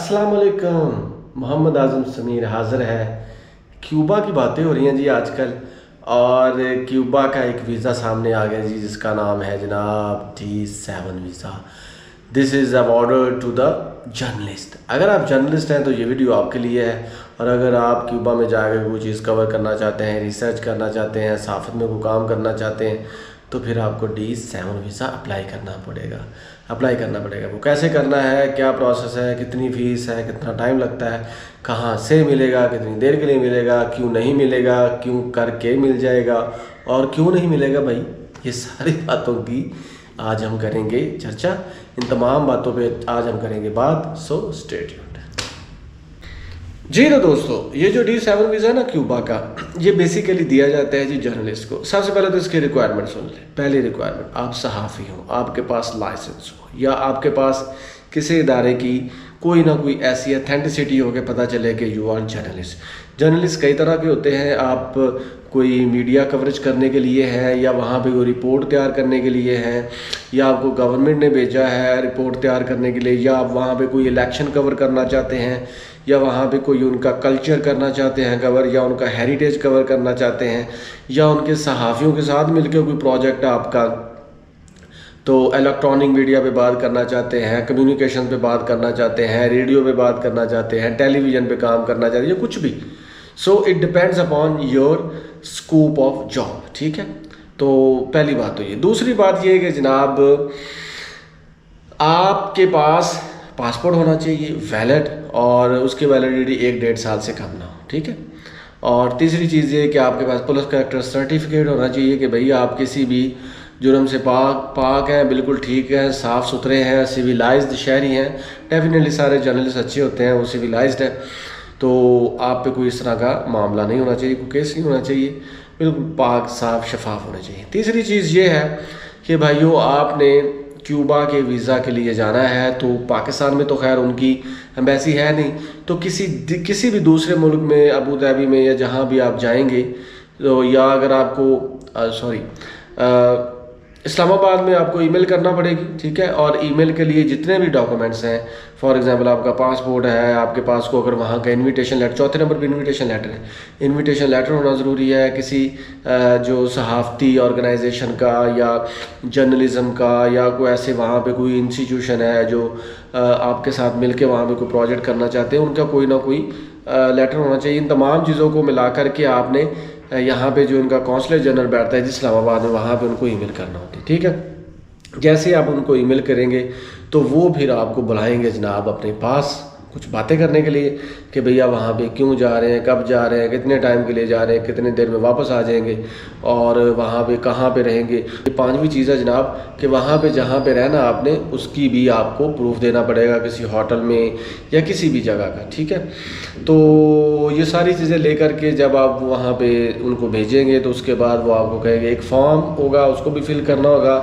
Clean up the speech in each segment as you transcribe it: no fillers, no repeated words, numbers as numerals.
अस्सलाम वालेकुम। मोहम्मद आज़म समीर हाज़िर है। क्यूबा की बातें हो रही हैं जी आजकल, और क्यूबा का एक वीज़ा सामने आ गया जी, जिसका नाम है जनाब D7 visa. This is award to the journalist. अगर आप जर्नलिस्ट हैं तो ये वीडियो आपके लिए है, और अगर आप क्यूबा में जाकर कोई चीज़ कवर करना चाहते हैं, रिसर्च करना चाहते हैं, सहाफ़त में कोई काम करना चाहते हैं, तो फिर आपको D7 वीज़ा अप्लाई करना पड़ेगा। वो कैसे करना है, क्या प्रोसेस है, कितनी फ़ीस है, कितना टाइम लगता है, कहाँ से मिलेगा, कितनी देर के लिए मिलेगा, क्यों नहीं मिलेगा, क्यों करके मिल जाएगा और क्यों नहीं मिलेगा भाई, ये सारी बातों की आज हम करेंगे चर्चा। इन तमाम बातों पे आज हम करेंगे बात, सो स्टे ट्यून्ड। जी तो दोस्तों, ये जो D7 वीज़ा है ना क्यूबा का, ये बेसिकली दिया जाता है जी जर्नलिस्ट को। सबसे पहले तो इसकी रिक्वायरमेंट सुन लें। पहली रिक्वायरमेंट, आप सहाफ़ी हो, आपके पास लाइसेंस हो, या आपके पास किसी इदारे की कोई ना कोई ऐसी अथेंटिसिटी हो के पता चले कि यू आर जर्नलिस्ट। जर्नलिस्ट कई तरह के होते हैं। आप कोई मीडिया कवरेज करने के लिए है, या वहाँ पे कोई रिपोर्ट तैयार करने के लिए है, या आपको गवर्नमेंट ने भेजा है रिपोर्ट तैयार करने के लिए, या आप वहाँ पे कोई इलेक्शन कवर करना चाहते हैं, या वहाँ पे कोई उनका कल्चर करना चाहते हैं कवर, या उनका हेरिटेज कवर करना चाहते हैं, या उनके सहाफ़ियों के साथ मिलकर कोई प्रोजेक्ट है आपका, तो इलेक्ट्रॉनिक मीडिया पे बात करना चाहते हैं, कम्युनिकेशन पे बात करना चाहते हैं, रेडियो पे बात करना चाहते हैं, टेलीविज़न पे काम करना चाहते हैं, या कुछ भी। So it depends upon your scope of job. ठीक है, तो पहली बात तो ये। दूसरी बात ये है कि जनाब, आपके पास पासपोर्ट होना चाहिए वैलिड, और उसकी वैलिडिटी 1-1.5 साल से कम ना हो। ठीक है, और तीसरी चीज़ ये है कि आपके पास पुलिस कैरेक्टर सर्टिफिकेट होना चाहिए कि भाई आप किसी भी जुर्म से पाक हैं, बिल्कुल ठीक है, साफ़ सुथरे हैं, सिविलाइज्ड शहरी हैं। डेफिनेटली सारे जर्नलिस्ट अच्छे होते हैं, वो सिविलाइज्ड है, तो आप पे कोई इस तरह का मामला नहीं होना चाहिए, कोई केस नहीं होना चाहिए, बिल्कुल पाक साफ शफाफ होना चाहिए। तीसरी चीज़ ये है कि भाइयों, आपने क्यूबा के वीज़ा के लिए जाना है, तो पाकिस्तान में तो खैर उनकी एम्बेसी है नहीं, तो किसी भी दूसरे मुल्क में, अबू धाबी में, या जहाँ भी आप जाएंगे, तो या अगर आपको इस्लामाबाद में आपको ईमेल करना पड़ेगी। ठीक है, और ईमेल के लिए जितने भी डॉक्यूमेंट्स हैं, फॉर एग्जांपल आपका पासपोर्ट है, आपके पास को अगर वहाँ का इनविटेशन लेटर, चौथे नंबर पे इनविटेशन लेटर है, इनविटेशन लेटर होना ज़रूरी है किसी जो सहाफ़ती ऑर्गेनाइजेशन का, या जर्नलिज़म का, या कोई ऐसे वहाँ पे कोई इंस्टीट्यूशन है जो आपके साथ मिल के वहाँ पर कोई प्रोजेक्ट करना चाहते हैं, उनका कोई ना कोई लेटर होना चाहिए। इन तमाम चीज़ों को मिला करके आपने यहाँ पे जो उनका कौंसलर जनरल बैठता है इस्लामाबाद में, वहाँ पे उनको ईमेल करना होती है। ठीक है, जैसे आप उनको ईमेल करेंगे तो वो फिर आपको बुलाएंगे जनाब अपने पास कुछ बातें करने के लिए कि भैया वहाँ पे क्यों जा रहे हैं, कब जा रहे हैं, कितने टाइम के लिए जा रहे हैं, कितने देर में वापस आ जाएंगे, और वहाँ पे कहाँ पे रहेंगे। ये पांचवी चीज़ है जनाब कि वहाँ पे जहाँ पे रहना आपने, उसकी भी आपको प्रूफ देना पड़ेगा किसी होटल में या किसी भी जगह का। ठीक है, तो ये सारी चीज़ें लेकर के जब आप वहाँ पे उनको भेजेंगे, तो उसके बाद वो आपको कहेंगे, एक फॉर्म होगा, उसको भी फिल करना होगा,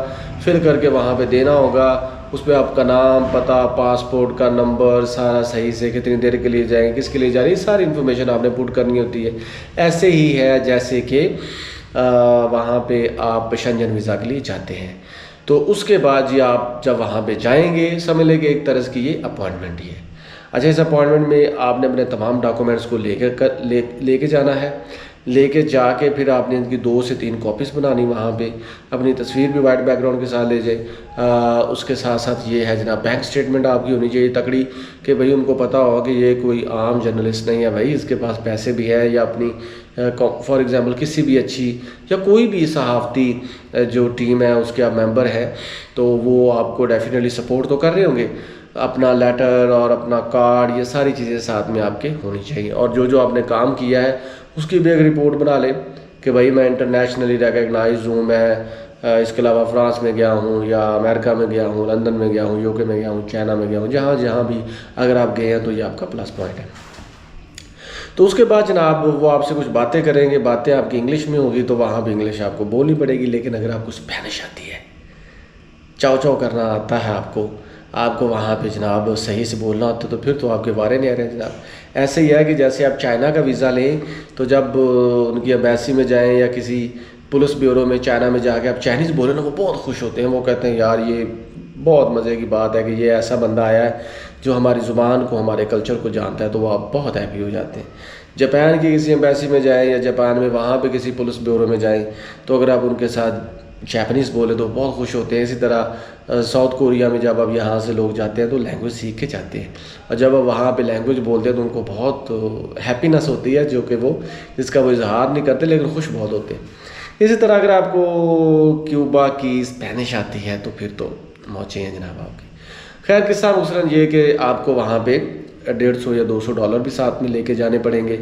फिल करके वहाँ पे देना होगा। उस पर आपका नाम, पता, पासपोर्ट का नंबर, सारा सही से, कितनी देर के लिए जाएंगे, किसके लिए जा रही है, सारी इन्फॉर्मेशन आपने पुट करनी होती है। ऐसे ही है जैसे कि वहाँ पे आप शेंजन वीज़ा के लिए जाते हैं। तो उसके बाद जी आप जब वहाँ पे जाएंगे, समझ लेंगे एक तरह की ये अपॉइंटमेंट ही है। अच्छा, इस अपॉइंटमेंट में आपने अपने तमाम डॉक्यूमेंट्स को लेके जाना है। लेके जाके फिर आपने इनकी 2 से 3 कॉपीज़ बनानी, वहाँ पे अपनी तस्वीर भी वाइट बैकग्राउंड के साथ ले जाए। उसके साथ साथ ये है जनाब, बैंक स्टेटमेंट आपकी होनी चाहिए तकड़ी, कि भाई उनको पता हो कि ये कोई आम जर्नलिस्ट नहीं है भाई, इसके पास पैसे भी है, या अपनी फॉर एग्जांपल किसी भी अच्छी या कोई भी सहाफ़ती जो टीम है उसके आप मेंबर हैं, तो वो आपको डेफिनेटली सपोर्ट तो कर रहे होंगे। अपना लेटर और अपना कार्ड, ये सारी चीज़ें साथ में आपके होनी चाहिए, और जो आपने काम किया है उसकी भी एक रिपोर्ट बना लें कि भाई मैं इंटरनेशनली रिकग्नाइज हूँ, मैं इसके अलावा फ्रांस में गया हूँ, या अमेरिका में गया हूँ, लंदन में गया हूँ, यूके में गया हूँ, चाइना में गया हूँ, जहाँ भी अगर आप गए हैं तो ये आपका प्लस पॉइंट है। तो उसके बाद जनाब वो आपसे कुछ बातें करेंगे, बातें आपकी इंग्लिश में होगी, तो वहाँ भी इंग्लिश आपको बोलनी पड़ेगी। लेकिन अगर आपको स्पेनिश आती है, चाव चाव करना आता है आपको वहाँ पे जनाब सही से बोलना होता है, तो फिर तो आपके बारे नहीं आ रहे हैं जनाब। ऐसे ही है कि जैसे आप चाइना का वीज़ा लें, तो जब उनकी एम्बेसी में जाएं या किसी पुलिस ब्यूरो में चाइना में जाके आप चाइनीज़ बोले ना, वो बहुत खुश होते हैं। वो कहते हैं यार ये बहुत मज़े की बात है कि ये ऐसा बंदा आया है जो हमारी ज़ुबान को, हमारे कल्चर को जानता है, तो वो आप बहुत हैप्पी हो जाते हैं। जापान की किसी एम्बेसी में जाएँ या जापान में वहाँ पे किसी पुलिस ब्यूरो में जाएँ, तो अगर आप उनके साथ जापानीज़ बोले तो बहुत खुश होते हैं। इसी तरह साउथ कोरिया में जब अब यहाँ से लोग जाते हैं तो लैंग्वेज सीख के जाते हैं, और जब अब वहाँ पे लैंग्वेज बोलते हैं तो उनको बहुत हैप्पीनेस होती है, जो कि वो जिसका वो इजहार नहीं करते, लेकिन खुश बहुत होते हैं। इसी तरह अगर आपको क्यूबा की स्पेनिश आती है तो फिर तो मौजें हैं जनाब आपकी। खैर किस्सा मुसरन ये कि आपको वहाँ पे 150 या $200 भी साथ में लेके जाने पड़ेंगे।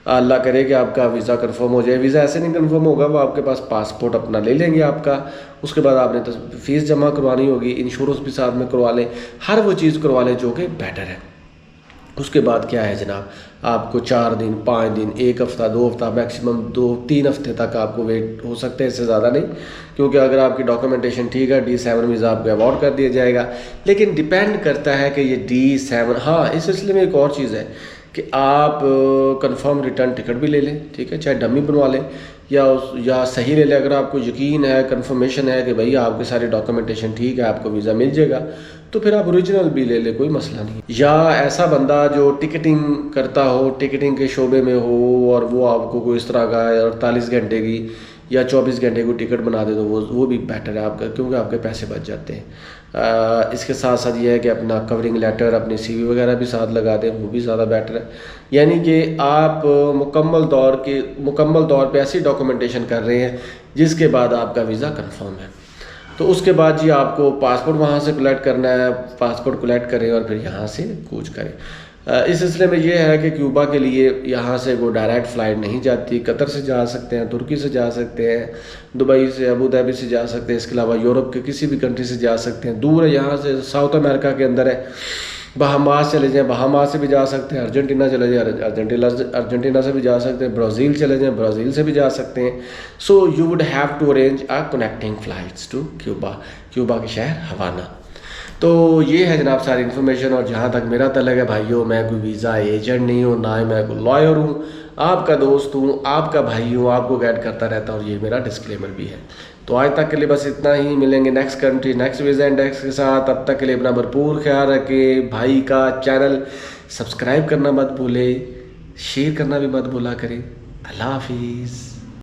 अल्लाह करे कि आपका वीज़ा कंफर्म हो जाए। वीज़ा ऐसे नहीं कंफर्म होगा, वो आपके पास पासपोर्ट अपना ले लेंगे आपका, उसके बाद आपने तो फ़ीस जमा करवानी होगी, इंश्योरेंस भी साथ में करवा लें, हर वो चीज़ करवा लें जो कि बेटर है। उसके बाद क्या है जनाब, आपको 4 दिन, 5 दिन, 1 हफ़्ता, 2 हफ़्ता, मैक्सिमम 2-3 हफ़्ते तक आपको वेट हो सकता है, इससे ज़्यादा नहीं, क्योंकि अगर आपकी डॉक्यूमेंटेशन ठीक है D7 वीज़ा आपको अवॉर्ड कर दिया जाएगा। लेकिन डिपेंड करता है कि ये D7, हाँ इस सिलसिले में एक और चीज़ है कि आप कंफर्म रिटर्न टिकट भी ले लें, ठीक है, चाहे डमी बनवा लें या सही ले लें। अगर आपको यकीन है, कंफर्मेशन है कि भाई आपके सारे डॉक्यूमेंटेशन ठीक है, आपको वीज़ा मिल जाएगा, तो फिर आप ओरिजिनल भी ले ले, कोई मसला नहीं। या ऐसा बंदा जो टिकटिंग करता हो, टिकटिंग के शोबे में हो, और वो आपको कोई इस तरह का 48 घंटे की या 24 घंटे की टिकट बना दे, तो वो भी बेटर है आपका, क्योंकि आपके पैसे बच जाते हैं। इसके साथ साथ ये है कि अपना कवरिंग लेटर, अपनी CV वगैरह भी साथ लगा दें, वो भी ज़्यादा बेटर है। यानी कि आप मुकम्मल तौर पे ऐसी डॉक्यूमेंटेशन कर रहे हैं जिसके बाद आपका वीज़ा कंफर्म है। तो उसके बाद जी आपको पासपोर्ट वहाँ से कलेक्ट करना है, पासपोर्ट कलेक्ट करें और फिर यहाँ से कूच करें। इस सिलसिले में ये है कि क्यूबा के लिए यहाँ से वो डायरेक्ट फ़्लाइट नहीं जाती। कतर से जा सकते हैं, तुर्की से जा सकते हैं, दुबई से, अबू धाबी से जा सकते हैं, इसके अलावा यूरोप के किसी भी कंट्री से जा सकते हैं। दूर है यहाँ से, साउथ अमेरिका के अंदर है, बहामास चले जाएँ, बहामास से भी जा सकते हैं, अर्जेंटीना चले जाएँ, अर्जेंटीना से भी जा सकते हैं, ब्राज़ील चले जाएँ, ब्राज़ील से भी जा सकते हैं। So you would have to arrange connecting flights to Cuba के शहर हवाना। तो ये है जनाब सारी इन्फॉर्मेशन। और जहाँ तक मेरा तलक है भाइयों, मैं कोई वीज़ा एजेंट नहीं हूँ, ना ही मैं कोई लॉयर हूँ, आपका दोस्त हूँ, आपका भाई हूँ, आपको गाइड करता रहता हूँ, ये मेरा डिस्क्लेमर भी है। तो आज तक के लिए बस इतना ही, मिलेंगे next country, next visa index के साथ। तब तक के लिए अपना भरपूर ख्याल रखें। भाई का चैनल सब्सक्राइब करना मत भूलें, शेयर करना भी मत भूला करें। अल्लाह हाफिज़।